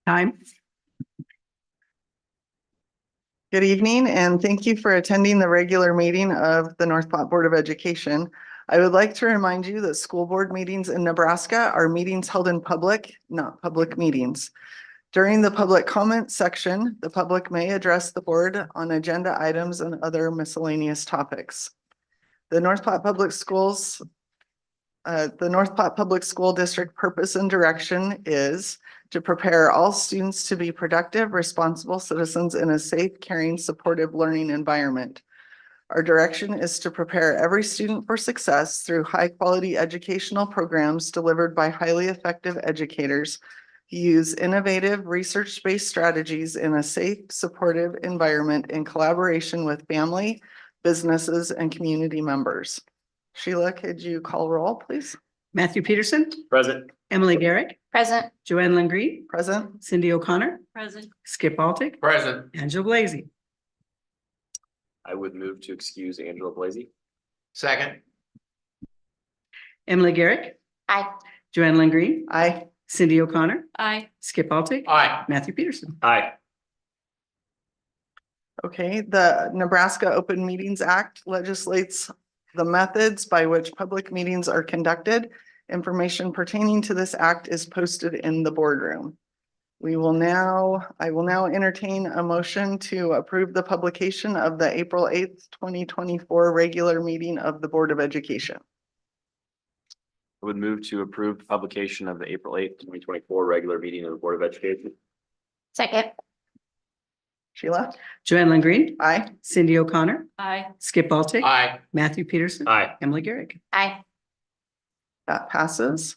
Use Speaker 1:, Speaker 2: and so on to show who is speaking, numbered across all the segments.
Speaker 1: Time.
Speaker 2: Good evening, and thank you for attending the regular meeting of the North Platte Board of Education. I would like to remind you that school board meetings in Nebraska are meetings held in public, not public meetings. During the public comment section, the public may address the board on agenda items and other miscellaneous topics. The North Platte Public Schools, the North Platte Public School District purpose and direction is to prepare all students to be productive, responsible citizens in a safe, caring, supportive learning environment. Our direction is to prepare every student for success through high-quality educational programs delivered by highly effective educators who use innovative, research-based strategies in a safe, supportive environment in collaboration with family, businesses, and community members. Sheila, could you call roll, please?
Speaker 1: Matthew Peterson.
Speaker 3: Present.
Speaker 1: Emily Garrick.
Speaker 4: Present.
Speaker 1: Joanne Lingreen.
Speaker 2: Present.
Speaker 1: Cindy O'Connor.
Speaker 4: Present.
Speaker 1: Skip Baltic.
Speaker 3: Present.
Speaker 1: Angela Blazy.
Speaker 3: I would move to excuse Angela Blazy. Second.
Speaker 1: Emily Garrick.
Speaker 4: Aye.
Speaker 1: Joanne Lingreen.
Speaker 2: Aye.
Speaker 1: Cindy O'Connor.
Speaker 4: Aye.
Speaker 1: Skip Baltic.
Speaker 3: Aye.
Speaker 1: Matthew Peterson.
Speaker 3: Aye.
Speaker 2: Okay, the Nebraska Open Meetings Act legislates the methods by which public meetings are conducted. Information pertaining to this act is posted in the boardroom. I will now entertain a motion to approve the publication of the April 8th, 2024 regular meeting of the Board of Education.
Speaker 3: I would move to approve the publication of the April 8th, 2024 regular meeting of the Board of Education.
Speaker 4: Second.
Speaker 2: Sheila?
Speaker 1: Joanne Lingreen.
Speaker 2: Aye.
Speaker 1: Cindy O'Connor.
Speaker 4: Aye.
Speaker 1: Skip Baltic.
Speaker 3: Aye.
Speaker 1: Matthew Peterson.
Speaker 3: Aye.
Speaker 1: Emily Garrick.
Speaker 4: Aye.
Speaker 2: That passes.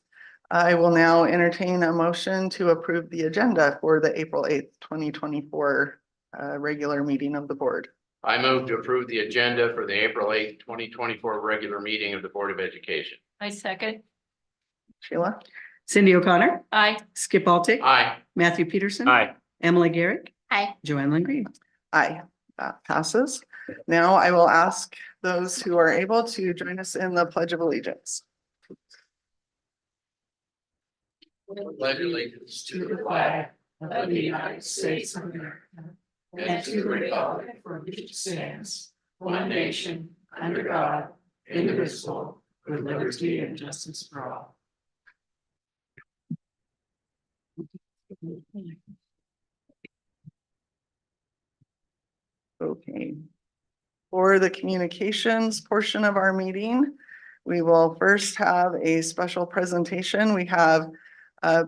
Speaker 2: I will now entertain a motion to approve the agenda for the April 8th, 2024 regular meeting of the board.
Speaker 5: I move to approve the agenda for the April 8th, 2024 regular meeting of the Board of Education.
Speaker 4: I second.
Speaker 2: Sheila?
Speaker 1: Cindy O'Connor.
Speaker 4: Aye.
Speaker 1: Skip Baltic.
Speaker 5: Aye.
Speaker 1: Matthew Peterson.
Speaker 3: Aye.
Speaker 1: Emily Garrick.
Speaker 4: Aye.
Speaker 1: Joanne Lingreen.
Speaker 2: Aye, that passes. Now I will ask those who are able to join us in the Pledge of Allegiance.
Speaker 5: Pledge allegiance
Speaker 4: To the flag of the United States of America and to the republic for which it stands, one nation, under God, indivisible, with liberty and justice for all.
Speaker 2: Okay. For the communications portion of our meeting, we will first have a special presentation. We have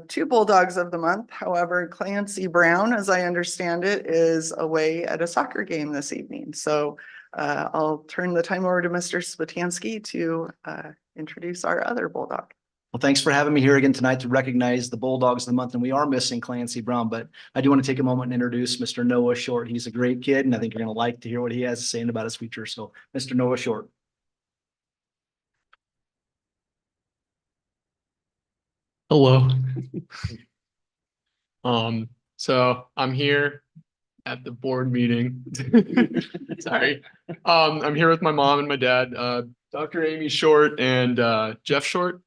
Speaker 2: two Bulldogs of the month. However, Clancy Brown, as I understand it, is away at a soccer game this evening. So I'll turn the time over to Mr. Spatansky to introduce our other Bulldog.
Speaker 6: Well, thanks for having me here again tonight to recognize the Bulldogs of the month. And we are missing Clancy Brown, but I do want to take a moment and introduce Mr. Noah Short. He's a great kid, and I think you're going to like to hear what he has to say about his future. So Mr. Noah Short.
Speaker 7: Hello. So I'm here at the board meeting. Sorry. I'm here with my mom and my dad, Dr. Amy Short and Jeff Short.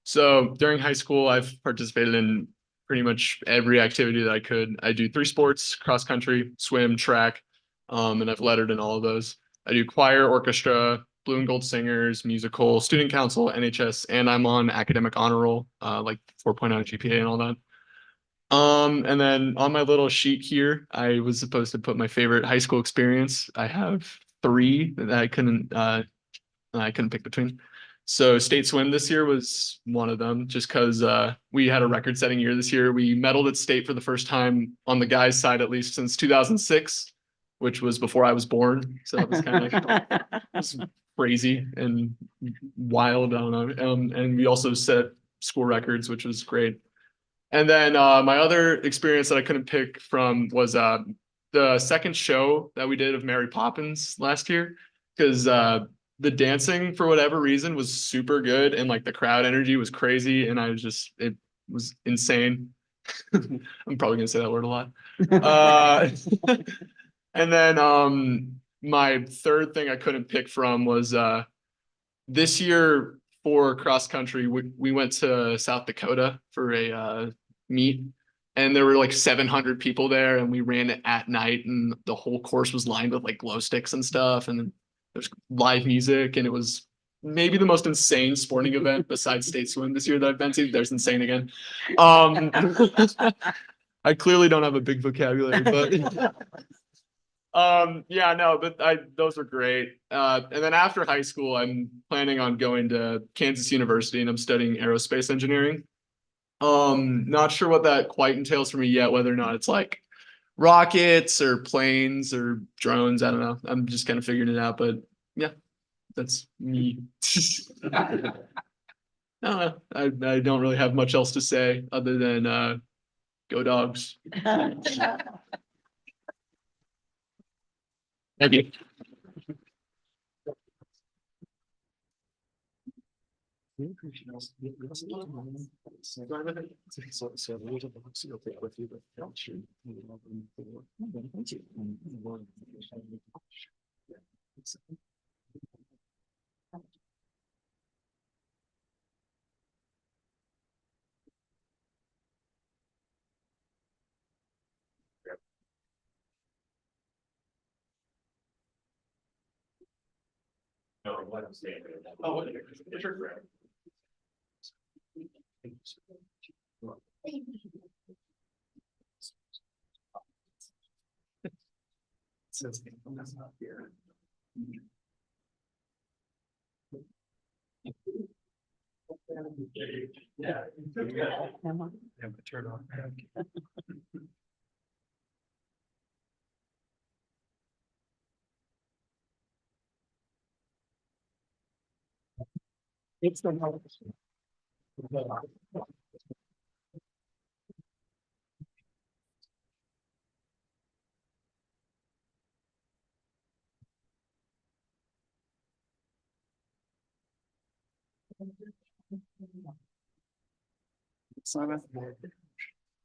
Speaker 7: So during high school, I've participated in pretty much every activity that I could. I do 3 sports: cross country, swim, track, and I've lettered in all of those. I do choir, orchestra, Blue and Gold Singers, musical, student council, NHS, and I'm on academic honor roll, like 4.0 GPA and all that. And then on my little sheet here, I was supposed to put my favorite high school experience. I have 3 that I couldn't pick between. So state swim this year was one of them, just because we had a record-setting year this year. We medaled at state for the first time on the guys' side, at least since 2006, which was before I was born. So it was kind of crazy and wild. I don't know. And we also set school records, which was great. And then my other experience that I couldn't pick from was the second show that we did of Mary Poppins last year, because the dancing, for whatever reason, was super good, and like the crowd energy was crazy, and it was insane. I'm probably gonna say that word a lot. And then my third thing I couldn't pick from was this year for cross country, we went to South Dakota for a meet, And there were like 700 people there, and we ran it at night, and the whole course was lined with like glow sticks and stuff, and there's live music, and it was maybe the most insane sporting event besides state swim this year that I've been to. There's insane again. I clearly don't have a big vocabulary, but yeah, no, but those are great. And then after high school, I'm planning on going to Kansas University, and I'm studying aerospace engineering. Not sure what that quite entails for me yet, whether or not it's like rockets or planes or drones. I don't know. I'm just kind of figuring it out, but yeah, that's me. No, I don't really have much else to say other than go dogs. Thank you.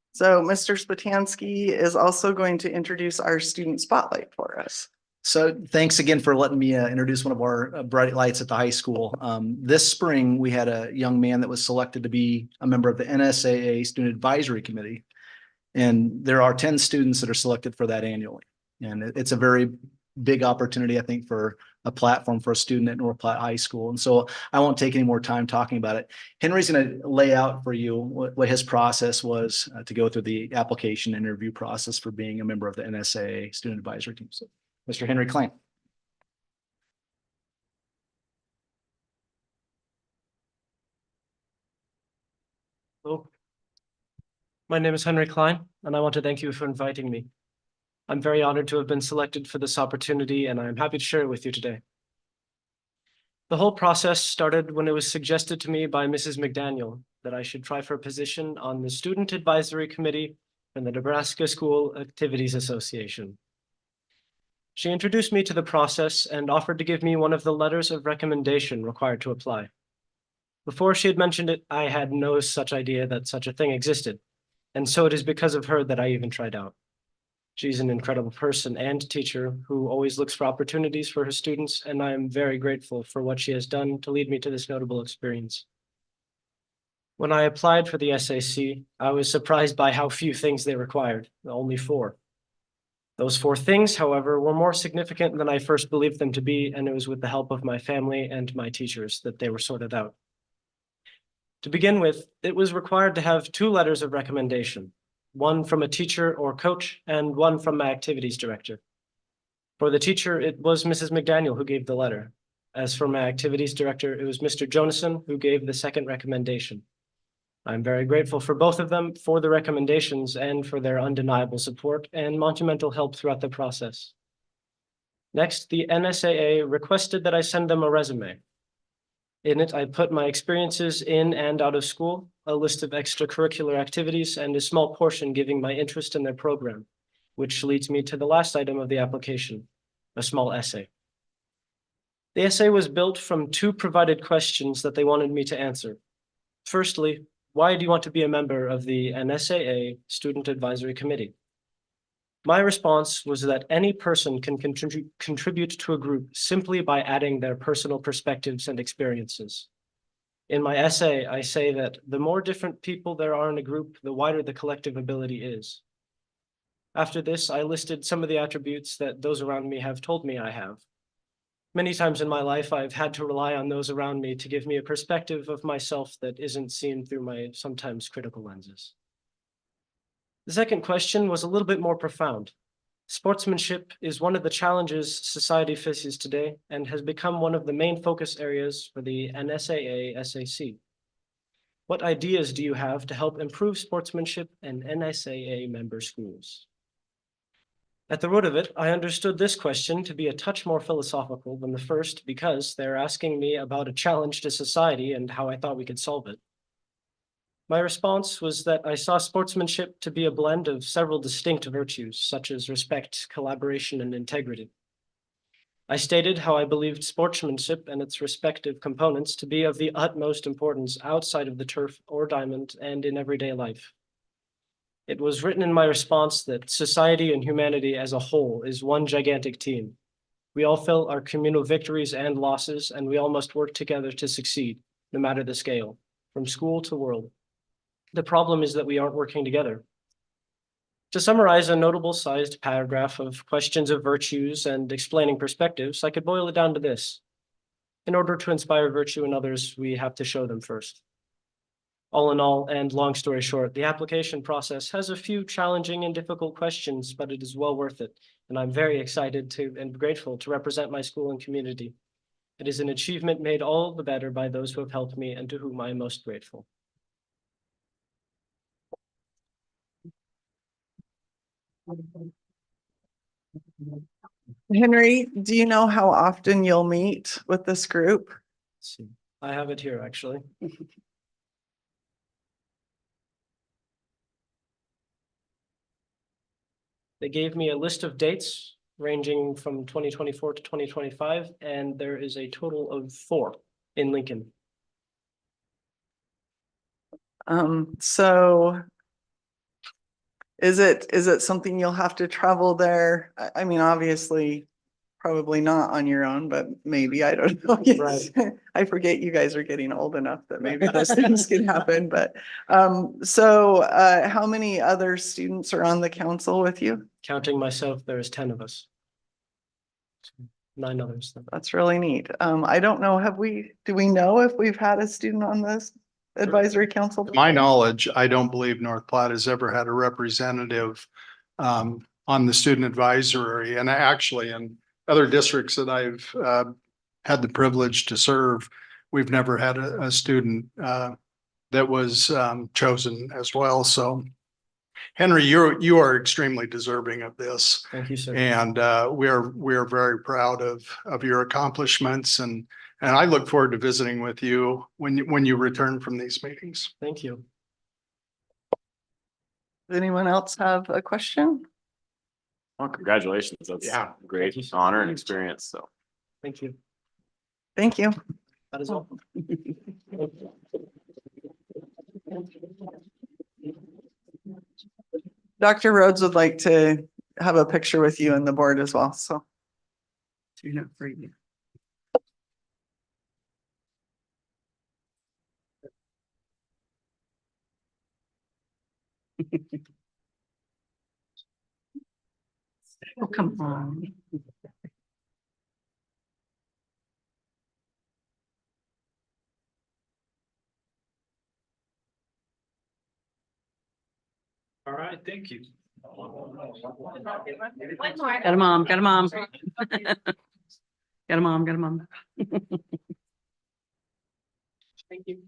Speaker 2: So Mr. Spatansky is also going to introduce our student spotlight for us.
Speaker 6: So thanks again for letting me introduce one of our bright lights at the high school. This spring, we had a young man that was selected to be a member of the NSAA Student Advisory Committee. And there are 10 students that are selected for that annually. And it's a very big opportunity, I think, for a platform for a student at North Platte High School. And so I won't take any more time talking about it. Henry's going to lay out for you what his process was to go through the application interview process for being a member of the NSAA Student Advisory Team. So, Mr. Henry Klein.
Speaker 8: Hello. My name is Henry Klein, and I want to thank you for inviting me. I'm very honored to have been selected for this opportunity, and I'm happy to share it with you today. The whole process started when it was suggested to me by Mrs. McDaniel that I should try for a position on the Student Advisory Committee in the Nebraska School Activities Association. She introduced me to the process and offered to give me one of the letters of recommendation required to apply. Before she had mentioned it, I had no such idea that such a thing existed, and so it is because of her that I even tried out. She's an incredible person and teacher who always looks for opportunities for her students, and I am very grateful for what she has done to lead me to this notable experience. When I applied for the SAC, I was surprised by how few things they required, only 4. Those 4 things, however, were more significant than I first believed them to be, and it was with the help of my family and my teachers that they were sorted out. To begin with, it was required to have 2 letters of recommendation, one from a teacher or coach and one from my activities director. For the teacher, it was Mrs. McDaniel who gave the letter. As for my activities director, it was Mr. Jonason who gave the second recommendation. I'm very grateful for both of them for the recommendations and for their undeniable support and monumental help throughout the process. Next, the NSAA requested that I send them a resume. In it, I put my experiences in and out of school, a list of extracurricular activities, and a small portion giving my interest in their program, which leads me to the last item of the application, a small essay. The essay was built from 2 provided questions that they wanted me to answer. Firstly, why do you want to be a member of the NSAA Student Advisory Committee? My response was that any person can contribute to a group simply by adding their personal perspectives and experiences. In my essay, I say that the more different people there are in a group, the wider the collective ability is. After this, I listed some of the attributes that those around me have told me I have. Many times in my life, I've had to rely on those around me to give me a perspective of myself that isn't seen through my sometimes critical lenses. The second question was a little bit more profound. Sportsmanship is one of the challenges society faces today and has become one of the main focus areas for the NSAA SAC. What ideas do you have to help improve sportsmanship in NSAA member schools? At the root of it, I understood this question to be a touch more philosophical than the first because they're asking me about a challenge to society and how I thought we could solve it. My response was that I saw sportsmanship to be a blend of several distinct virtues, such as respect, collaboration, and integrity. I stated how I believed sportsmanship and its respective components to be of the utmost importance outside of the turf or diamond and in everyday life. It was written in my response that society and humanity as a whole is one gigantic team. We all feel our communal victories and losses, and we all must work together to succeed, no matter the scale, from school to world. The problem is that we aren't working together. To summarize a notable sized paragraph of questions of virtues and explaining perspectives, I could boil it down to this. In order to inspire virtue in others, we have to show them first. All in all, and long story short, the application process has a few challenging and difficult questions, but it is well worth it. And I'm very excited to and grateful to represent my school and community. It is an achievement made all the better by those who have helped me and to whom I am most grateful.
Speaker 2: Henry, do you know how often you'll meet with this group?
Speaker 8: Let's see. I have it here, actually. They gave me a list of dates ranging from 2024 to 2025, and there is a total of 4 in Lincoln.
Speaker 2: So is it something you'll have to travel there? I mean, obviously, probably not on your own, but maybe, I don't know.
Speaker 8: Right.
Speaker 2: I forget you guys are getting old enough that maybe those things can happen, but, how many other students are on the council with you?
Speaker 8: Counting myself, there is 10 of us. 9 others.
Speaker 2: That's really neat. I don't know, do we know if we've had a student on this advisory council?
Speaker 9: To my knowledge, I don't believe North Platte has ever had a representative on the student advisory. And actually, in other districts that I've had the privilege to serve, we've never had a student that was chosen as well. So Henry, you are extremely deserving of this.
Speaker 8: Thank you, sir.
Speaker 9: And we are very proud of your accomplishments, and I look forward to visiting with you when you return from these meetings.
Speaker 8: Thank you.
Speaker 2: Does anyone else have a question?
Speaker 3: Well, congratulations. That's
Speaker 5: Yeah.
Speaker 3: a great
Speaker 8: Thank you so
Speaker 3: honor and
Speaker 8: much.
Speaker 3: experience. So
Speaker 8: Thank you.
Speaker 2: Thank you.
Speaker 8: That is all.
Speaker 2: Dr. Rhodes would like to have a picture with you and the board as well, so.
Speaker 1: You're not free. Oh, come on.
Speaker 8: All right, thank you.
Speaker 1: Got a mom, got a mom. Got a mom, got a mom.
Speaker 8: Thank you.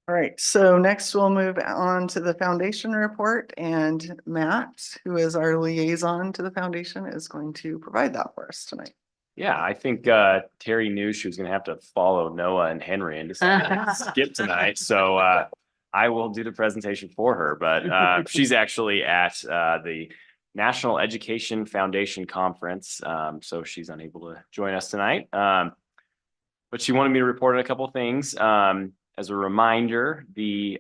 Speaker 2: All right, so next we'll move on to the foundation report, and Matt, who is our liaison to the foundation, is going to provide that for us tonight.
Speaker 3: Yeah, I think Terry knew she was gonna have to follow Noah and Henry and decided to skip tonight. So I will do the presentation for her, but she's actually at the National Education Foundation Conference. So she's unable to join us tonight. But she wanted me to report on a couple of things. As a reminder, the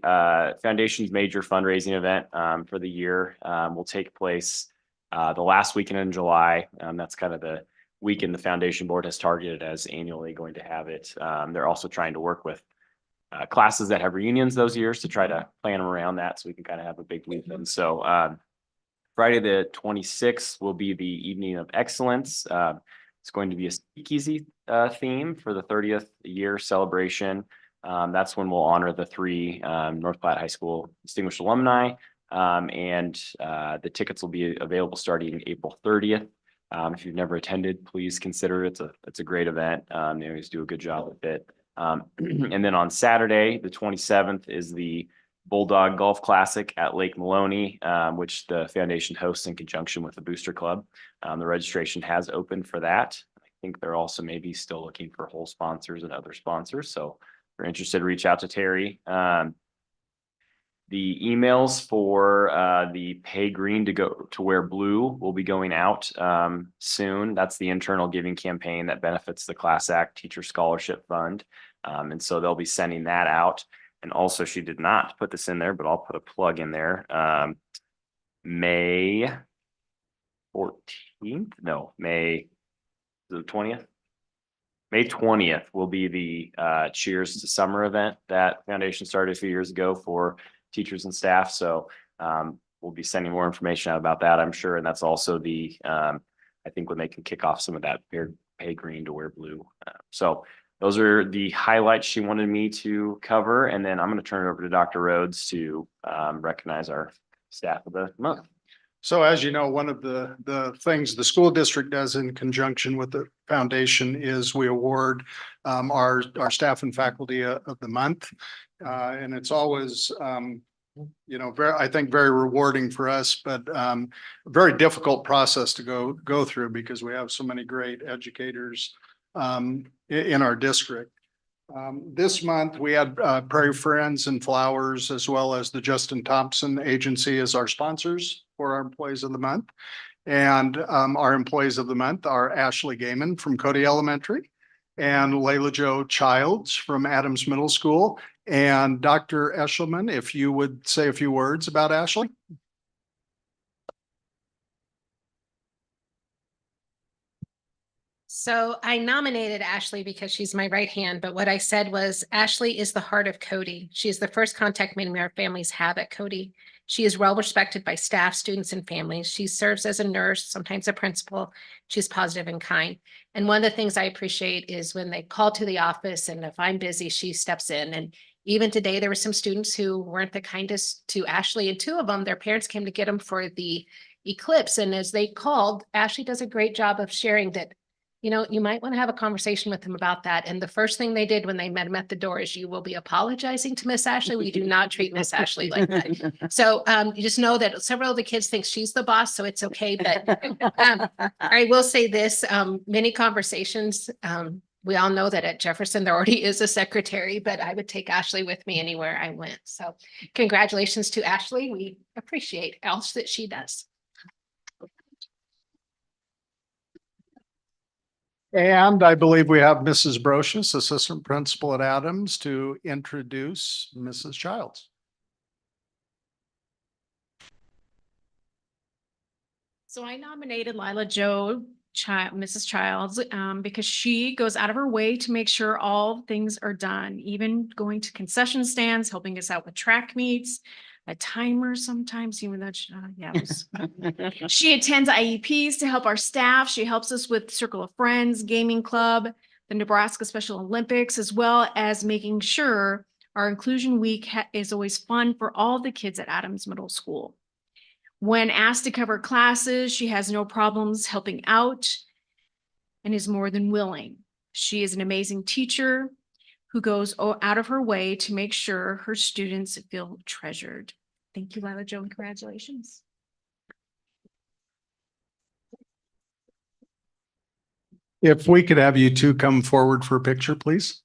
Speaker 3: foundation's major fundraising event for the year will take place the last weekend in July. That's kind of the weekend the foundation board has targeted as annually going to have it. They're also trying to work with classes that have reunions those years to try to plan around that so we can kind of have a big weekend. So Friday the 26th will be the Evening of Excellence. It's going to be a speakeasy theme for the 30th year celebration. That's when we'll honor the three North Platte High School distinguished alumni. And the tickets will be available starting April 30th. If you've never attended, please consider it. It's a great event. They always do a good job with it. And then on Saturday, the 27th, is the Bulldog Golf Classic at Lake Maloney, which the foundation hosts in conjunction with the Booster Club. The registration has opened for that. I think they're also maybe still looking for whole sponsors and other sponsors. So if you're interested, reach out to Terry. The emails for the Pay Green to Go to Wear Blue will be going out soon. That's the internal giving campaign that benefits the Class Act Teacher Scholarship Fund. And so they'll be sending that out. And also, she did not put this in there, but I'll put a plug in there. May 14th? No, May the 20th? May 20th will be the Cheers to Summer event that foundation started a few years ago for teachers and staff. So we'll be sending more information out about that, I'm sure. And that's also the, I think when they can kick off some of that Pay Green to Wear Blue. So those are the highlights she wanted me to cover. And then I'm going to turn it over to Dr. Rhodes to recognize our staff of the month.
Speaker 9: So as you know, one of the things the school district does in conjunction with the foundation is we award our staff and faculty of the month. And it's always, I think very rewarding for us, but very difficult process to go through because we have so many great educators in our district. This month we had Prairie Friends and Flowers, as well as the Justin Thompson Agency as our sponsors for our employees of the month. And our employees of the month are Ashley Gaiman from Cody Elementary and Layla Jo Childs from Adams Middle School. And Dr. Eshelman, if you would say a few words about Ashley.
Speaker 10: So I nominated Ashley because she's my right hand, but what I said was Ashley is the heart of Cody. She is the first contact meeting our families have at Cody. She is well respected by staff, students, and families. She serves as a nurse, sometimes a principal. She's positive and kind. And one of the things I appreciate is when they call to the office, and if I'm busy, she steps in. And even today, there were some students who weren't the kindest to Ashley, and two of them, their parents came to get them for the eclipse. And as they called, Ashley does a great job of sharing that, you might want to have a conversation with them about that. And the first thing they did when they met him at the door is, you will be apologizing to Miss Ashley. We do not treat Miss Ashley like that. So you just know that several of the kids think she's the boss, so it's okay. But I will say this, many conversations, we all know that at Jefferson, there already is a secretary, but I would take Ashley with me anywhere I went. So congratulations to Ashley. We appreciate else that she does.
Speaker 9: And I believe we have Mrs. Brocious, Assistant Principal at Adams, to introduce Mrs. Childs.
Speaker 11: So I nominated Lila Jo Mrs. Childs, because she goes out of her way to make sure all things are done, even going to concession stands, helping us out with track meets, a timer sometimes, even though she attends IEPs to help our staff. She helps us with Circle of Friends, Gaming Club, the Nebraska Special Olympics, as well as making sure our Inclusion Week is always fun for all the kids at Adams Middle School. When asked to cover classes, she has no problems helping out and is more than willing. She is an amazing teacher who goes out of her way to make sure her students feel treasured. Thank you, Lila Jo, and congratulations.
Speaker 9: If we could have you two come forward for a picture, please.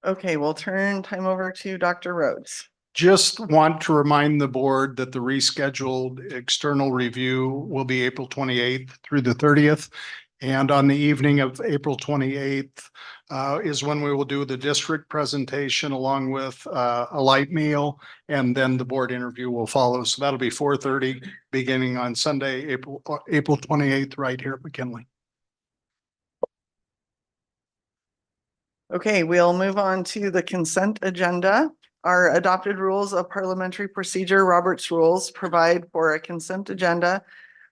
Speaker 2: Okay, we'll turn time over to Dr. Rhodes.
Speaker 9: Just want to remind the board that the rescheduled external review will be April 28th through the 30th. And on the evening of April 28th is when we will do the district presentation along with a light meal. And then the board interview will follow. So that'll be 4:30 beginning on Sunday, April 28th, right here at McKinley.
Speaker 2: Okay, we'll move on to the consent agenda. Our adopted rules of parliamentary procedure, Robert's rules, provide for a consent agenda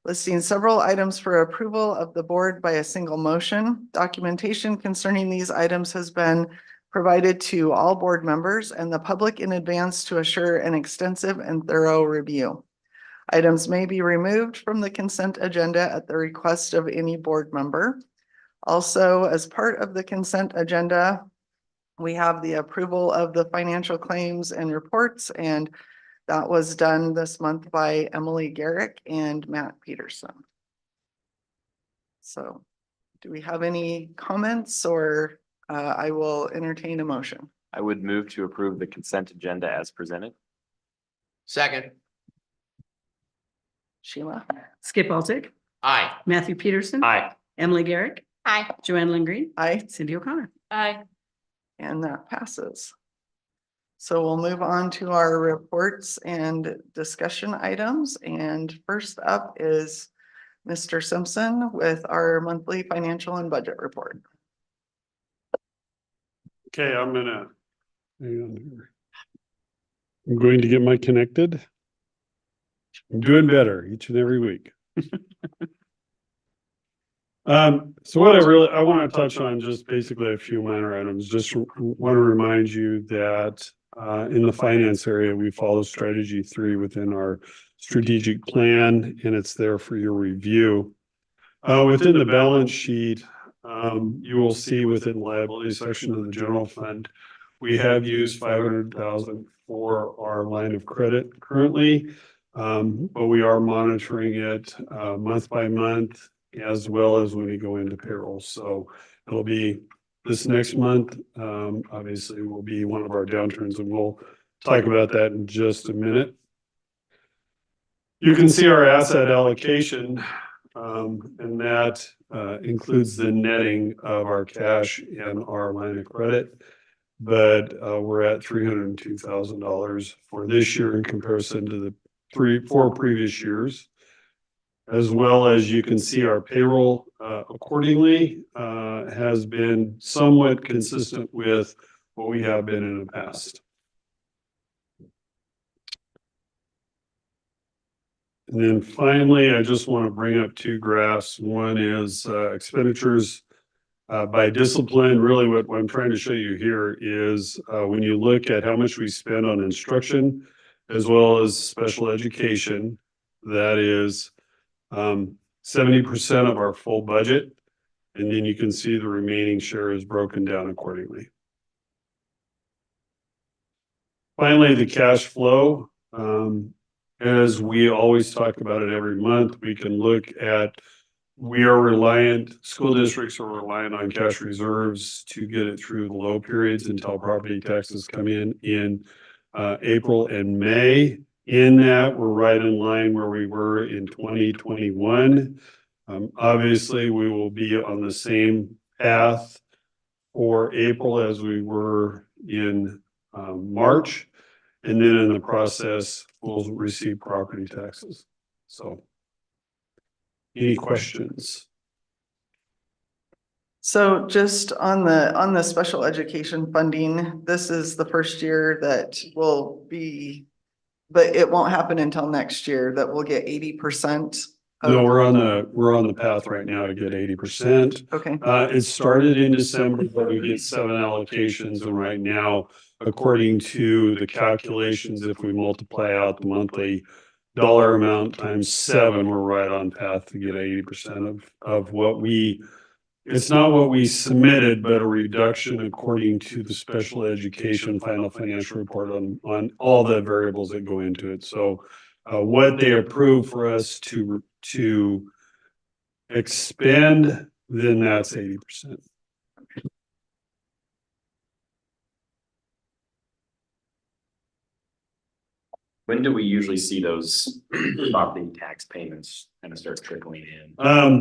Speaker 2: listing several items for approval of the board by a single motion. Documentation concerning these items has been provided to all board members and the public in advance to assure an extensive and thorough review. Items may be removed from the consent agenda at the request of any board member. Also, as part of the consent agenda, we have the approval of the financial claims and reports, and that was done this month by Emily Garrick and Matt Peterson. So do we have any comments, or I will entertain a motion?
Speaker 3: I would move to approve the consent agenda as presented.
Speaker 5: Second.
Speaker 2: Sheila?
Speaker 1: Skip Altick,
Speaker 5: Aye.
Speaker 1: Matthew Peterson.
Speaker 3: Aye.
Speaker 1: Emily Garrick,
Speaker 10: Hi.
Speaker 1: Joanne Lingreen,
Speaker 2: Aye,
Speaker 1: Cindy O'Connor.
Speaker 11: Aye.
Speaker 2: and that passes. So we'll move on to our reports and discussion items. And first up is Mr. Simpson with our monthly financial and budget report.
Speaker 12: Okay, hang on here. I'm going to get my connected. I'm doing better each and every week. So what I want to touch on just basically a few minor items. Just want to remind you that in the finance area, we follow strategy 3 within our strategic plan, and it's there for your review. Within the balance sheet, you will see within the liability section of the general fund, we have used 500,000 for our line of credit currently, but we are monitoring it month by month, as well as when we go into payroll. So it'll be this next month, obviously will be one of our downturns, and we'll talk about that in just a minute. You can see our asset allocation, and that includes the netting of our cash and our line of credit. But we're at $302,000 for this year in comparison to the 4 previous years. As well as you can see our payroll accordingly has been somewhat consistent with what we have been in the past. And then finally, I just want to bring up 2 graphs. One is expenditures by discipline. Really what I'm trying to show you here is when you look at how much we spend on instruction as well as special education, that is 70% of our full budget. And then you can see the remaining share is broken down accordingly. Finally, the cash flow. As we always talk about it every month, we can look at, we are reliant, school districts are reliant on cash reserves to get it through the low periods until property taxes come in April and May. In that, we're right in line where we were in 2021. Obviously, we will be on the same path for April as we were in March. And then in the process, we'll receive property taxes. So any questions?
Speaker 2: So just on the special education funding, this is the first year that will be, but it won't happen until next year that we'll get 80%.
Speaker 12: No, we're on the path right now to get 80%.
Speaker 2: Okay,
Speaker 12: It started in December, but we get 7 allocations, and right now, according to the calculations, if we multiply out the monthly dollar amount times 7, we're right on path to get 80% of what it's not what we submitted, but a reduction according to the special education final financial report on all the variables that go into it. So what they approve for us to expend, then that's 80%.
Speaker 3: When do we usually see those property tax payments kind of start trickling in?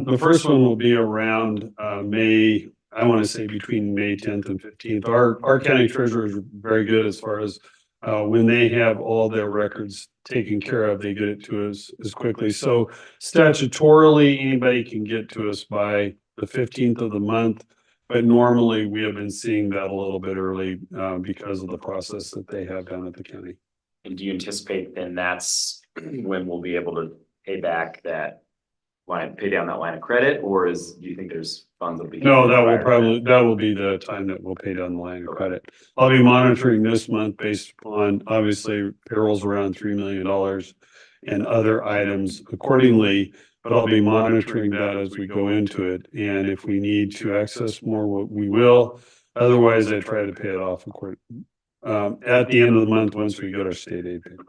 Speaker 12: The first one will be around May, I want to say between May 10th and 15th. Our county treasurer is very good as far as when they have all their records taken care of, they get it to us as quickly. So statutorily, anybody can get to us by the 15th of the month. But normally we have been seeing that a little bit early because of the process that they have down at the county.
Speaker 3: And do you anticipate then that's when we'll be able to pay back that line, pay down that line of credit, or do you think there's funds that'll be?
Speaker 12: No, that will be the time that we'll pay down the line of credit. I'll be monitoring this month based upon, obviously, payrolls around $3 million and other items accordingly, but I'll be monitoring that as we go into it. And if we need to access more, we will. Otherwise, I try to pay it off at the end of the month once we get our state aid payment.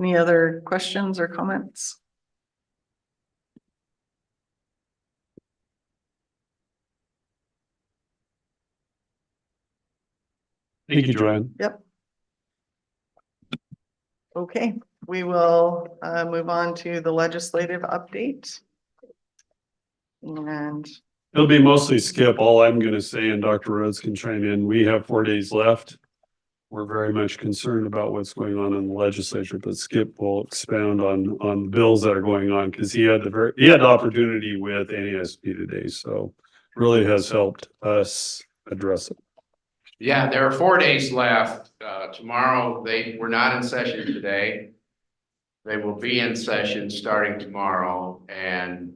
Speaker 2: any other questions or comments?
Speaker 12: Thank you, Joanne.
Speaker 2: Yep. Okay, we will move on to the legislative update. And
Speaker 12: It'll be mostly Skip. All I'm going to say, and Dr. Rhodes can chime in, we have 4 days left. We're very much concerned about what's going on in the legislature, but Skip will expound on bills that are going on because he had the opportunity with NASB today, so really has helped us address it.
Speaker 5: Yeah, there are 4 days left. Tomorrow, they were not in session today. They will be in session starting tomorrow. And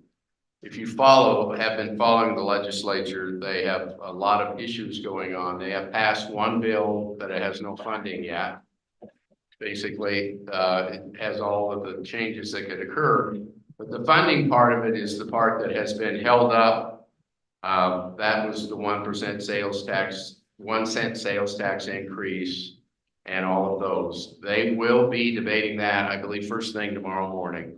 Speaker 5: if you have been following the legislature, they have a lot of issues going on. They have passed one bill that it has no funding yet. Basically, it has all of the changes that could occur. But the funding part of it is the part that has been held up. That was the 1% sales tax, 1 cent sales tax increase, and all of those. They will be debating that, I believe, first thing tomorrow morning.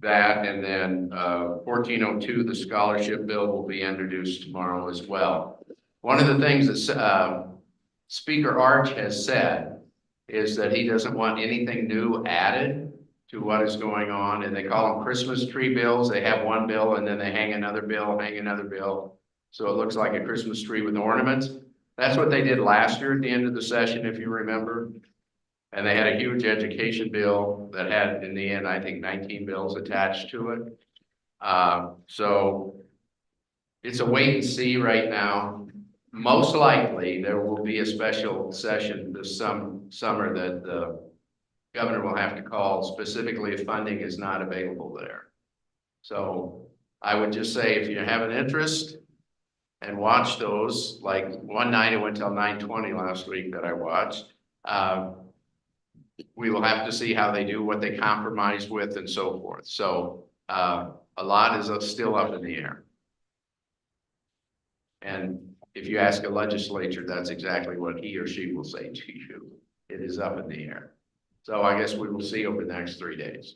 Speaker 5: That and then 1402, the scholarship bill, will be introduced tomorrow as well. One of the things that Speaker Arch has said is that he doesn't want anything new added to what is going on, and they call them Christmas tree bills. They have one bill and then they hang another bill, so it looks like a Christmas tree with ornaments. That's what they did last year at the end of the session, if you remember. And they had a huge education bill that had, in the end, I think 19 bills attached to it. So it's a wait and see right now. Most likely there will be a special session this summer that the governor will have to call specifically if funding is not available there. So I would just say, if you have an interest and watch those, like one night it went till 9:20 last week that I watched. We will have to see how they do, what they compromise with, and so forth. So a lot is still up in the air. And if you ask a legislature, that's exactly what he or she will say to you. It is up in the air. So I guess we will see over the next 3 days.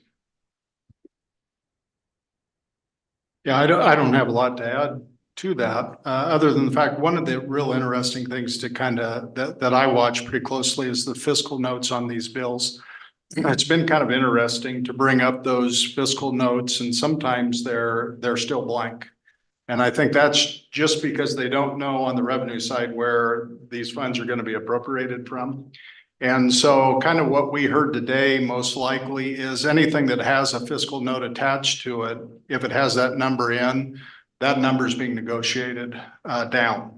Speaker 9: Yeah, I don't have a lot to add to that, other than the fact one of the real interesting things to that I watch pretty closely is the fiscal notes on these bills. it's been kind of interesting to bring up those fiscal notes and sometimes they're still blank. And I think that's just because they don't know on the revenue side where these funds are going to be appropriated from. And so kind of what we heard today, most likely is anything that has a fiscal note attached to it, if it has that number in, that number is being negotiated down.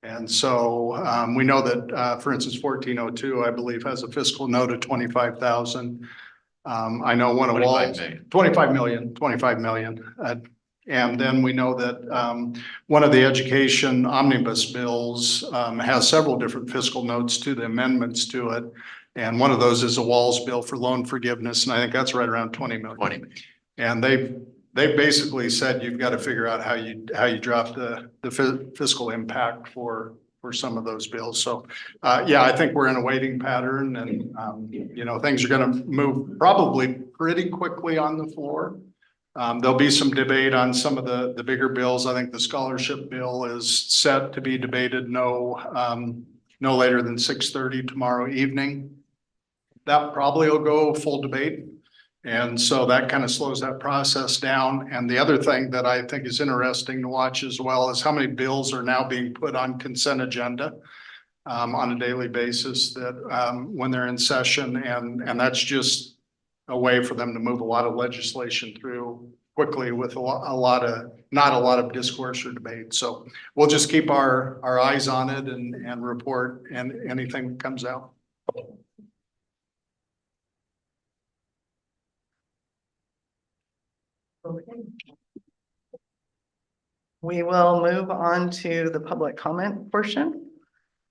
Speaker 9: And so we know that, for instance, 1402, I believe, has a fiscal note of 25,000. I know one of 25 million. And then we know that one of the education omnibus bills has several different fiscal notes to the amendments to it. And one of those is a Walls bill for loan forgiveness. And I think that's right around 20 million. And they've basically said you've got to figure out how you drop the fiscal impact for some of those bills. So yeah, I think we're in a waiting pattern and you know, things are going to move probably pretty quickly on the floor. There'll be some debate on some of the bigger bills. I think the scholarship bill is set to be debated no later than 6:30 tomorrow evening. That probably will go full debate. And so that kind of slows that process down. And the other thing that I think is interesting to watch as well is how many bills are now being put on consent agenda on a daily basis that when they're in session, and that's just a way for them to move a lot of legislation through quickly with not a lot of discourse or debate. So we'll just keep our eyes on it and report and anything that comes out.
Speaker 2: Okay. We will move on to the public comment portion.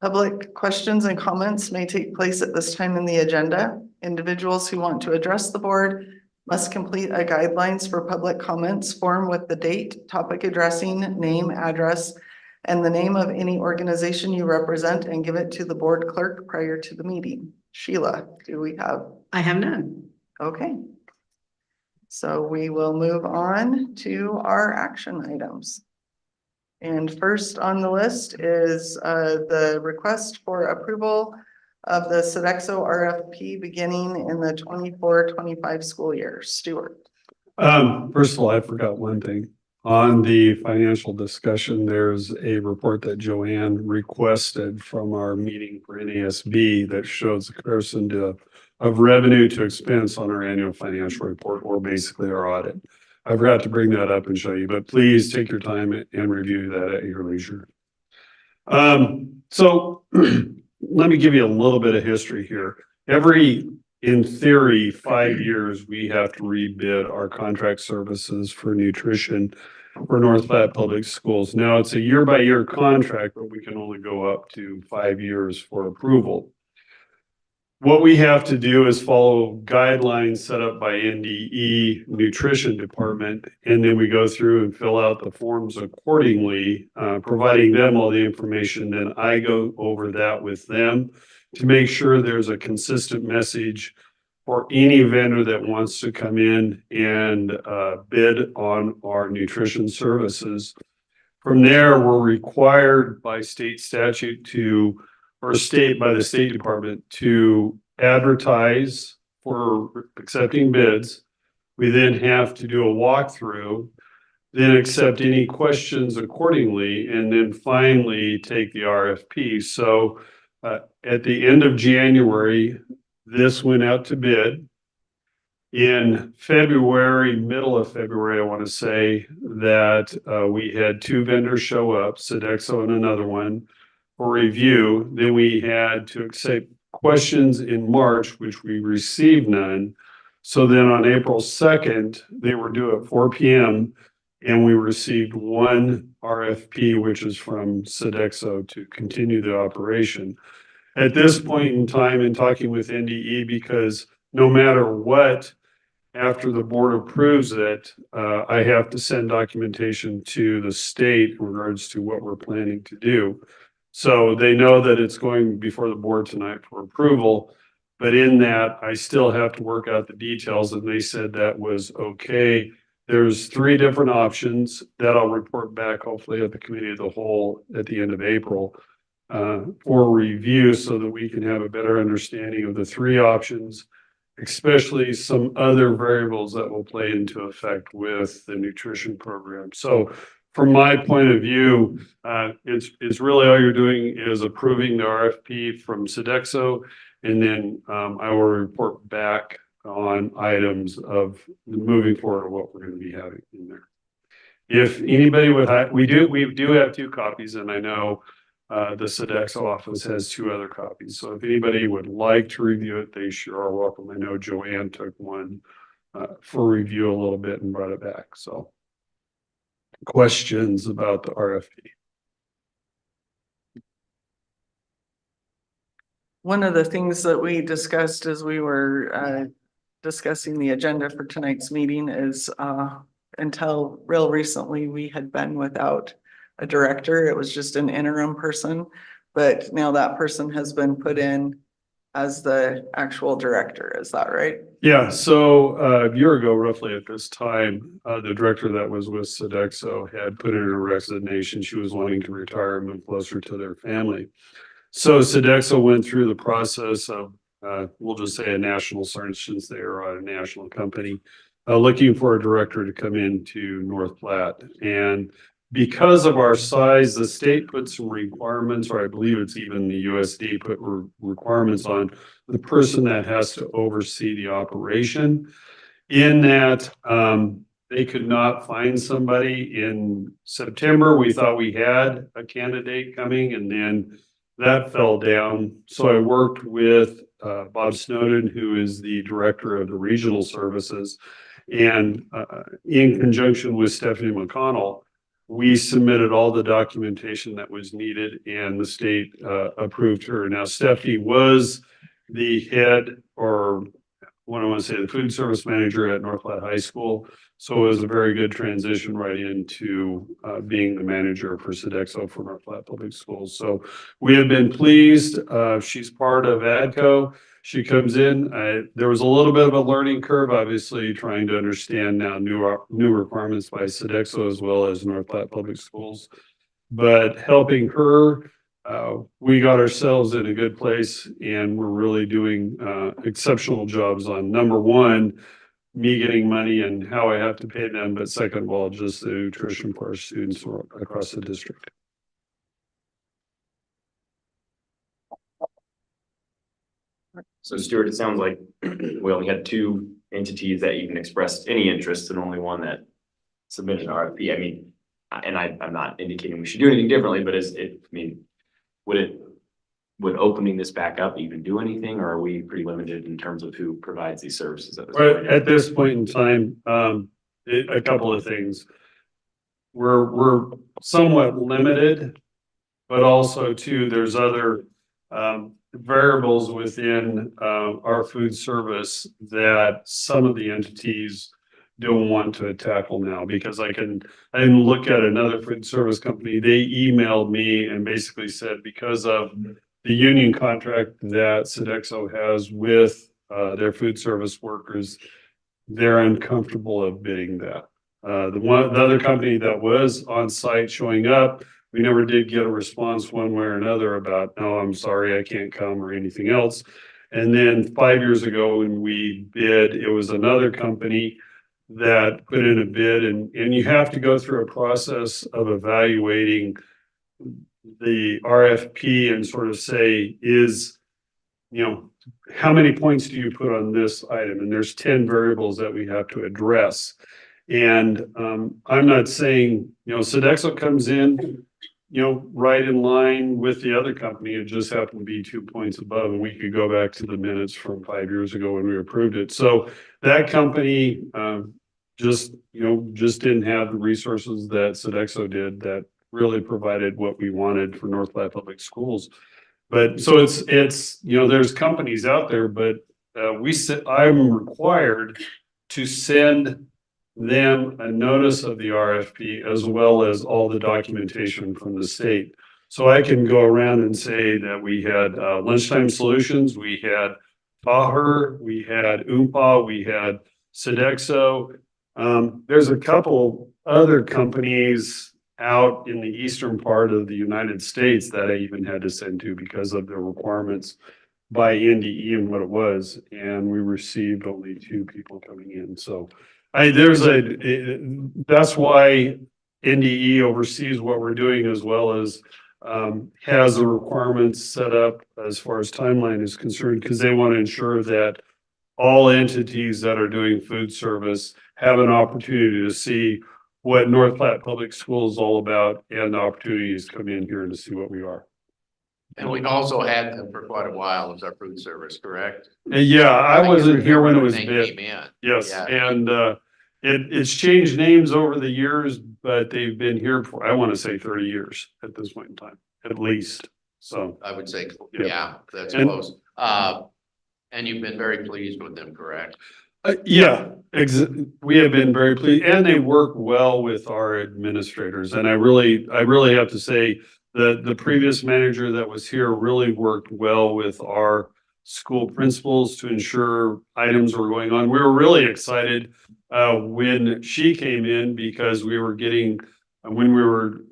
Speaker 2: Public questions and comments may take place at this time in the agenda. Individuals who want to address the board must complete a guidelines for public comments form with the date, topic addressing, name, address, and the name of any organization you represent and give it to the board clerk prior to the meeting. Sheila, do we have?
Speaker 1: I have none.
Speaker 2: Okay. So we will move on to our action items. And first on the list is the request for approval of the Sodexo RFP beginning in the 24-25 school year. Stuart.
Speaker 12: First of all, I forgot one thing. On the financial discussion, there's a report that Joanne requested from our meeting for NASB that shows the comparison of revenue to expense on our annual financial report, or basically our audit. I forgot to bring that up and show you, but please take your time and review that at your leisure. So let me give you a little bit of history here. In theory, 5 years, we have to rebid our contract services for nutrition for North Platte Public Schools. Now, it's a year-by-year contract, but we can only go up to 5 years for approval. What we have to do is follow guidelines set up by NDE Nutrition Department, and then we go through and fill out the forms accordingly, providing them all the information. Then I go over that with them to make sure there's a consistent message for any vendor that wants to come in and bid on our nutrition services. From there, we're required by state statute by the State Department to advertise for accepting bids. We then have to do a walkthrough, then accept any questions accordingly, and then finally take the RFP. So at the end of January, this went out to bid. In February, middle of February, I want to say that we had 2 vendors show up, Sodexo and another one, for review. Then we had to accept questions in March, which we received none. So then on April 2nd, they were due at 4 p.m. and we received 1 RFP, which is from Sodexo to continue the operation. At this point in time, in talking with NDE, because no matter what, after the board approves it, I have to send documentation to the state in regards to what we're planning to do. So they know that it's going before the board tonight for approval, but in that I still have to work out the details, and they said that was okay. There's 3 different options that I'll report back hopefully at the committee of the whole at the end of April for review so that we can have a better understanding of the 3 options. especially some other variables that will play into effect with the nutrition program. So from my point of view, it's really all you're doing is approving the RFP from Sodexo. And then I will report back on items of moving forward, what we're going to be having in there. If anybody would, we do have 2 copies, and I know the Sodexo office has 2 other copies. So if anybody would like to review it, they sure are welcome. I know Joanne took one for review a little bit and brought it back. So questions about the RFP?
Speaker 2: One of the things that we discussed as we were discussing the agenda for tonight's meeting is until real recently, we had been without a director. It was just an interim person. But now that person has been put in as the actual director. Is that right?
Speaker 12: Yeah, so a year ago, roughly at this time, the director that was with Sodexo had put in a resignation. She was wanting to retire and move closer to their family. So Sodexo went through the process of, we'll just say a national search, since they are a national company, looking for a director to come into North Platte. And because of our size, the state put some requirements, or I believe it's even the USD put requirements on the person that has to oversee the operation, in that they could not find somebody in September. We thought we had a candidate coming, and then that fell down. So I worked with Bob Snowden, who is the director of the regional services, and in conjunction with Stephanie McConnell, we submitted all the documentation that was needed, and the state approved her. Now, Stephanie was the head, or what I want to say, the food service manager at North Platte High School. So it was a very good transition right into being the manager for Sodexo for North Platte Public Schools. So we have been pleased. She's part of ADCO. She comes in. There was a little bit of a learning curve, obviously, trying to understand now new requirements by Sodexo as well as North Platte Public Schools. But helping her, we got ourselves in a good place, and we're really doing exceptional jobs on, number one, me getting money and how I have to pay them, but second of all, just the nutrition for our students across the district.
Speaker 3: So Stuart, it sounds like we only had 2 entities that even expressed any interest, and only one that submitted an RFP. I mean, and I'm not indicating we should do anything differently, but would opening this back up even do anything, or are we pretty limited in terms of who provides these services at this point?
Speaker 12: Right, at this point in time, a couple of things. We're somewhat limited, but also too, there's other variables within our food service that some of the entities don't want to tackle now, because I can look at another food service company. They emailed me and basically said, because of the union contract that Sodexo has with their food service workers, they're uncomfortable of bidding that. The other company that was on site showing up, we never did get a response one way or another about, no, I'm sorry, I can't come, or anything else. And then 5 years ago when we bid, it was another company that put in a bid, and you have to go through a process of evaluating the RFP and sort of say, how many points do you put on this item? And there's 10 variables that we have to address. And I'm not saying, Sodexo comes in, right in line with the other company. It just happened to be 2 points above, and we could go back to the minutes from 5 years ago when we approved it. So that company just didn't have the resources that Sodexo did that really provided what we wanted for North Platte Public Schools. But so it's there's companies out there, but I'm required to send them a notice of the RFP as well as all the documentation from the state. So I can go around and say that we had Lunchtime Solutions, we had Taher, we had Oompa, we had Sodexo. There's a couple other companies out in the eastern part of the United States that I even had to send to because of the requirements by NDE and what it was, and we received only 2 people coming in. So that's why NDE oversees what we're doing, as well as has the requirements set up as far as timeline is concerned, because they want to ensure that all entities that are doing food service have an opportunity to see what North Platte Public Schools is all about, and the opportunities come in here to see what we are.
Speaker 5: And we also had them for quite a while as our food service, correct?
Speaker 12: Yeah, I
Speaker 5: think
Speaker 12: wasn't here when it was
Speaker 5: they
Speaker 12: bid.
Speaker 5: came in.
Speaker 12: Yes,
Speaker 5: Yeah.
Speaker 12: and it's changed names over the years, but they've been here for, I want to say 30 years at this point in time, at least. So,
Speaker 5: I would say,
Speaker 12: Yeah.
Speaker 5: yeah, that's
Speaker 12: And-
Speaker 5: close. And you've been very pleased with them, correct?
Speaker 12: yeah, we have been very pleased, and they work well with our administrators. And I really have to say that the previous manager that was here really worked well with our school principals to ensure items were going on. We were really excited when she came in, because we were getting, when we were,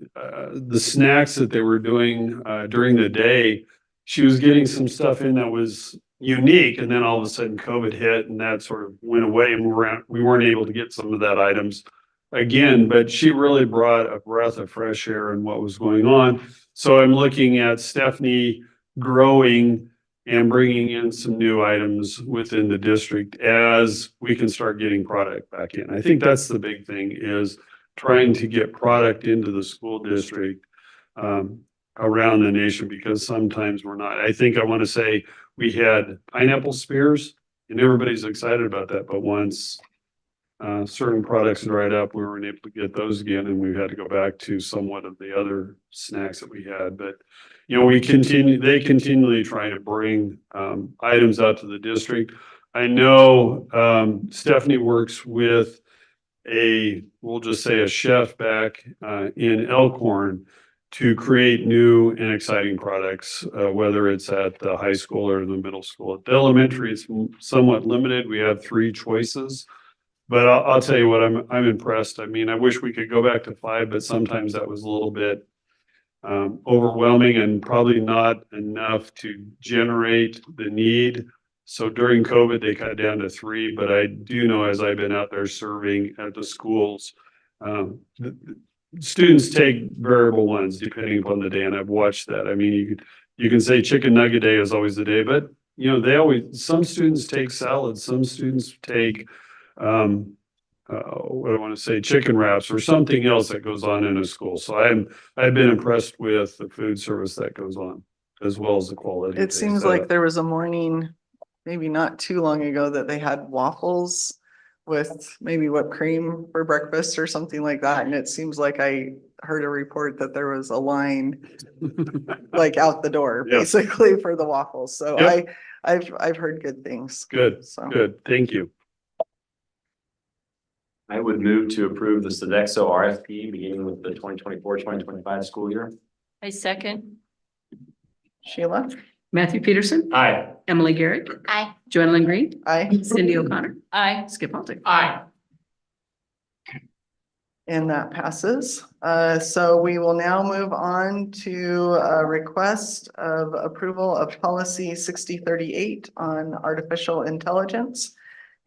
Speaker 12: the snacks that they were doing during the day, she was getting some stuff in that was unique, and then all of a sudden COVID hit and that sort of went away, and we weren't able to get some of that items again, but she really brought a breath of fresh air in what was going on. So I'm looking at Stephanie growing and bringing in some new items within the district as we can start getting product back in. I think that's the big thing, is trying to get product into the school district around the nation, because sometimes we're not. I think I want to say we had pineapple spears and everybody's excited about that, but once certain products dried up, we weren't able to get those again, and we had to go back to somewhat of the other snacks that we had. But you know, they continually try to bring items out to the district. I know Stephanie works with we'll just say a chef back in Elkhorn to create new and exciting products, whether it's at the high school or the middle school. At the elementary, it's somewhat limited. We have 3 choices, but I'll tell you what, I'm impressed. I mean, I wish we could go back to 5, but sometimes that was a little bit overwhelming and probably not enough to generate the need. So during COVID, they cut down to 3, but I do know, as I've been out there serving at the schools, students take variable ones depending upon the day, and I've watched that. I mean, you can say chicken nugget day is always the day, but you know, some students take salads, some students take what I want to say, chicken wraps or something else that goes on in a school. So I've been impressed with the food service that goes on, as well as the quality.
Speaker 2: It seems like there was a morning, maybe not too long ago, that they had waffles with maybe whipped cream for breakfast or something like that. And it seems like I heard a report that there was a line like out the door,
Speaker 12: Yeah.
Speaker 2: basically, for the waffles. So
Speaker 12: Yep.
Speaker 2: I've heard good things.
Speaker 12: Good,
Speaker 2: So
Speaker 12: good. Thank you.
Speaker 3: I would move to approve the Sodexo RFP beginning with the 2024-2025 school year.
Speaker 1: I second.
Speaker 2: Sheila,
Speaker 1: Matthew Peterson.
Speaker 3: Aye.
Speaker 1: Emily Garrick.
Speaker 10: Aye.
Speaker 1: Joanna Lynn Green.
Speaker 2: aye.
Speaker 1: Cindy O'Connor.
Speaker 11: Aye.
Speaker 1: Skip Halter.
Speaker 5: Aye.
Speaker 2: And that passes. So we will now move on to a request of approval of policy 6038 on artificial intelligence.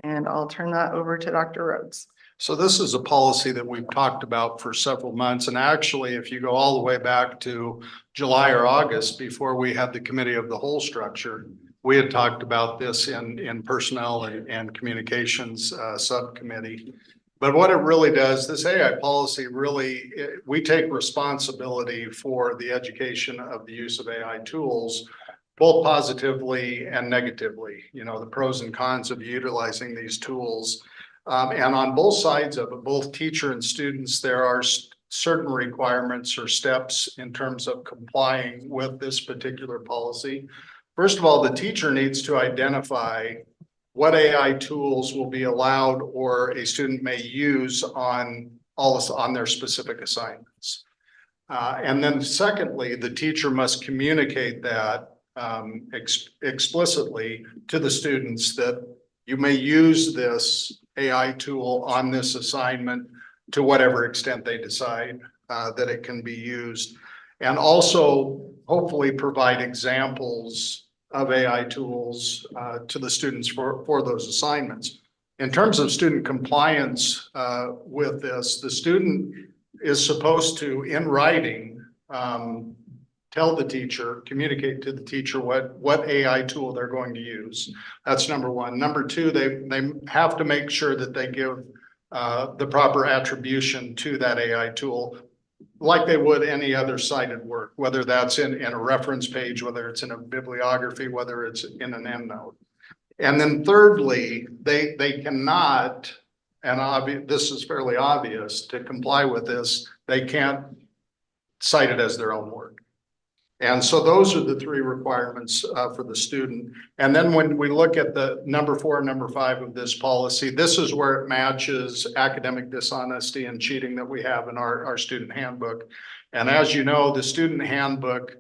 Speaker 2: And I'll turn that over to Dr. Rhodes.
Speaker 9: So this is a policy that we've talked about for several months. And actually, if you go all the way back to July or August, before we had the committee of the whole structure, we had talked about this in personnel and communications subcommittee. But what it really does, this AI policy really, we take responsibility for the education of the use of AI tools, both positively and negatively, you know, the pros and cons of utilizing these tools. And on both sides of it, both teacher and students, there are certain requirements or steps in terms of complying with this particular policy. First of all, the teacher needs to identify what AI tools will be allowed or a student may use on their specific assignments. And then secondly, the teacher must communicate that explicitly to the students that you may use this AI tool on this assignment to whatever extent they decide that it can be used. And also hopefully provide examples of AI tools to the students for those assignments. In terms of student compliance with this, the student is supposed to, in writing, tell the teacher, communicate to the teacher what AI tool they're going to use. That's number one. Number two, they have to make sure that they give the proper attribution to that AI tool, like they would any other cited work, whether that's in a reference page, whether it's in a bibliography, whether it's in an endnote. And then thirdly, they cannot, and this is fairly obvious, to comply with this, they can't cite it as their own work. And so those are the three requirements for the student. And then when we look at the number 4 and number 5 of this policy, this is where it matches academic dishonesty and cheating that we have in our student handbook. And as you know, the student handbook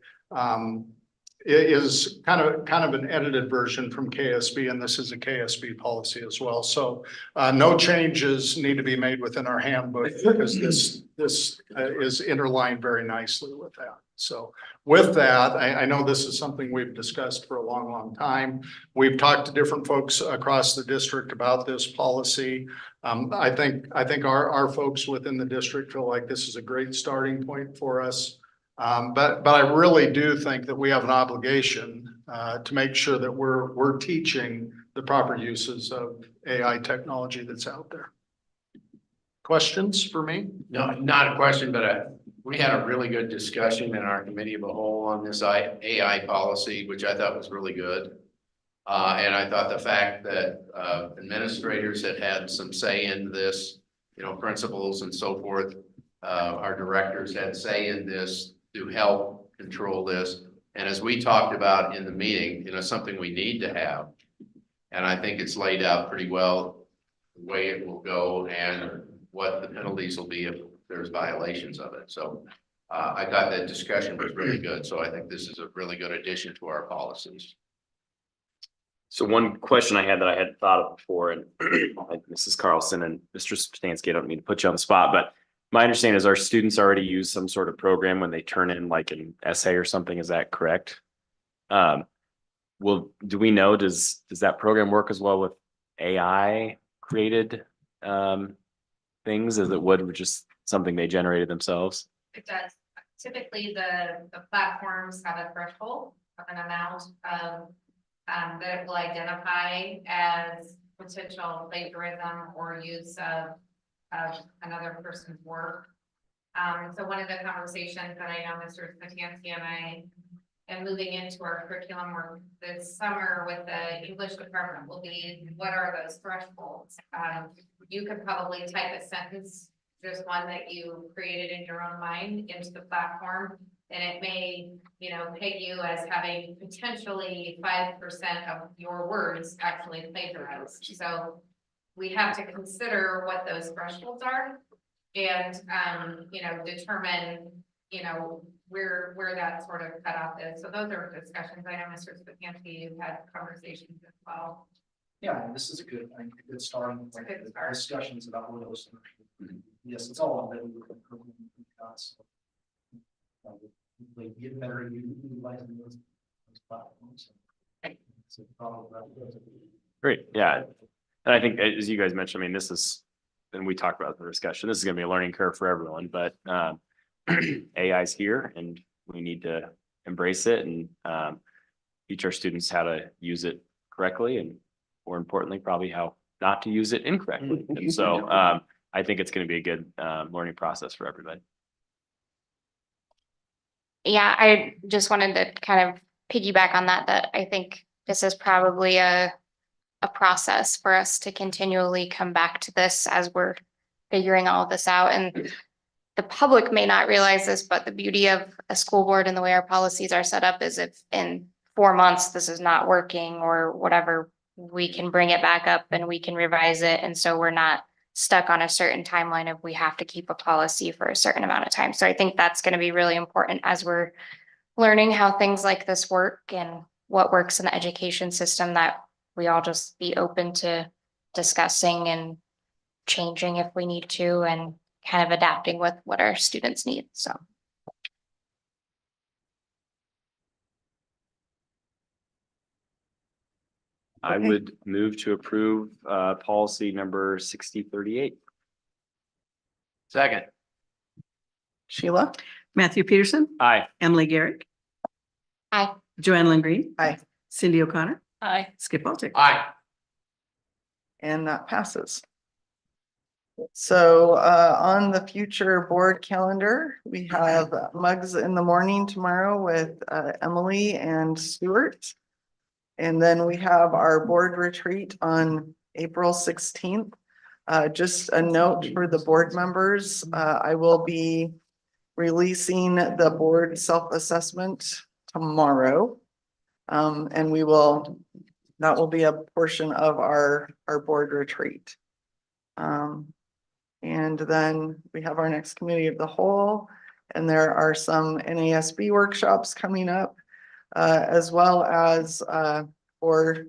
Speaker 9: is kind of an edited version from KSB, and this is a KSB policy as well. So no changes need to be made within our handbook because this is interlined very nicely with that. So with that, I know this is something we've discussed for a long, long time. We've talked to different folks across the district about this policy. I think our folks within the district feel like this is a great starting point for us. But I really do think that we have an obligation to make sure that we're teaching the proper uses of AI technology that's out there. Questions for me?
Speaker 5: No, not a question, but we had a really good discussion in our committee of a whole on this AI policy, which I thought was really good. And I thought the fact that administrators had some say in this, principals and so forth, our directors had say in this to help control this. And as we talked about in the meeting, something we need to have. And I think it's laid out pretty well, the way it will go and what the penalties will be if there's violations of it. So I thought that discussion was really good. So I think this is a really good addition to our policies.
Speaker 3: So one question I had that I hadn't thought of before, and Mrs. Carlson and Mr. Stansky, I don't mean to put you on the spot, but my understanding is our students already use some sort of program when they turn in like an essay or something. Is that correct? Do we know, does that program work as well with AI created things as it would with just something they generated themselves?
Speaker 13: It does. Typically, the platforms have a threshold of an amount of that it will identify as potential plagiarism or use of another person's work. So one of the conversations that I know Mr. Spatansky and I am moving into our curriculum work this summer with the English department will be, what are those thresholds? You could probably type a sentence, just one that you created in your own mind, into the platform, and it may, peg you as having potentially 5% of your words actually plagiarized. So we have to consider what those thresholds are and, determine, where that sort of cutoff is. So those are discussions. I know Mr. Spatansky, you've had conversations as well.
Speaker 6: Yeah, and this is a good starting point.
Speaker 13: Good start.
Speaker 6: Discussions about where those. Yes, it's all that we get better utilizing those platforms. So
Speaker 3: Great, yeah. And I think as you guys mentioned, I mean, this is, and we talked about the discussion, this is gonna be a learning curve for everyone, but AI is here and we need to embrace it and teach our students how to use it correctly and more importantly, probably how not to use it incorrectly. And so I think it's gonna be a good learning process for everybody.
Speaker 14: Yeah, I just wanted to kind of piggyback on that I think this is probably a process for us to continually come back to this as we're figuring all of this out. And the public may not realize this, but the beauty of a school board and the way our policies are set up is if in 4 months this is not working or whatever, we can bring it back up and we can revise it. And so we're not stuck on a certain timeline of we have to keep a policy for a certain amount of time. So I think that's going to be really important as we're learning how things like this work and what works in the education system, that we all just be open to discussing and changing if we need to and kind of adapting with what our students need. So.
Speaker 3: I
Speaker 2: Okay.
Speaker 3: would move to approve policy number 6038.
Speaker 5: Second.
Speaker 2: Sheila?
Speaker 1: Matthew Peterson,
Speaker 3: Aye.
Speaker 1: Emily Garrick,
Speaker 14: Aye.
Speaker 1: Joanne Lingreen.
Speaker 2: Aye.
Speaker 1: Cindy O'Connor,
Speaker 11: Aye.
Speaker 1: Skip Altick.
Speaker 5: Aye.
Speaker 2: And that passes. So on the future board calendar, we have mugs in the morning tomorrow with Emily and Stuart. And then we have our board retreat on April 16th. Just a note for the board members, I will be releasing the board self-assessment tomorrow. And that will be a portion of our board retreat. And then we have our next committee of the whole, and there are some NASB workshops coming up, as well as for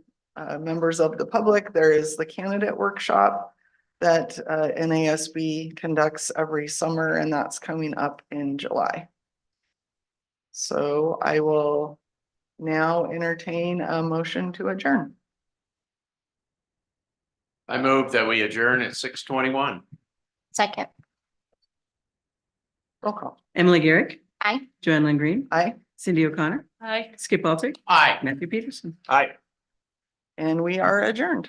Speaker 2: members of the public, there is the candidate workshop that NASB conducts every summer, and that's coming up in July. So I will now entertain a motion to adjourn.
Speaker 5: I move that we adjourn at 6:21.
Speaker 14: Second.
Speaker 2: Roll call.
Speaker 1: Emily Garrick,
Speaker 14: Aye.
Speaker 1: Joanne Lingreen,
Speaker 2: Aye.
Speaker 1: Cindy O'Connor,
Speaker 11: Aye.
Speaker 1: Skip Altick,
Speaker 5: Aye.
Speaker 1: Matthew Peterson.
Speaker 3: Aye.
Speaker 2: And we are adjourned.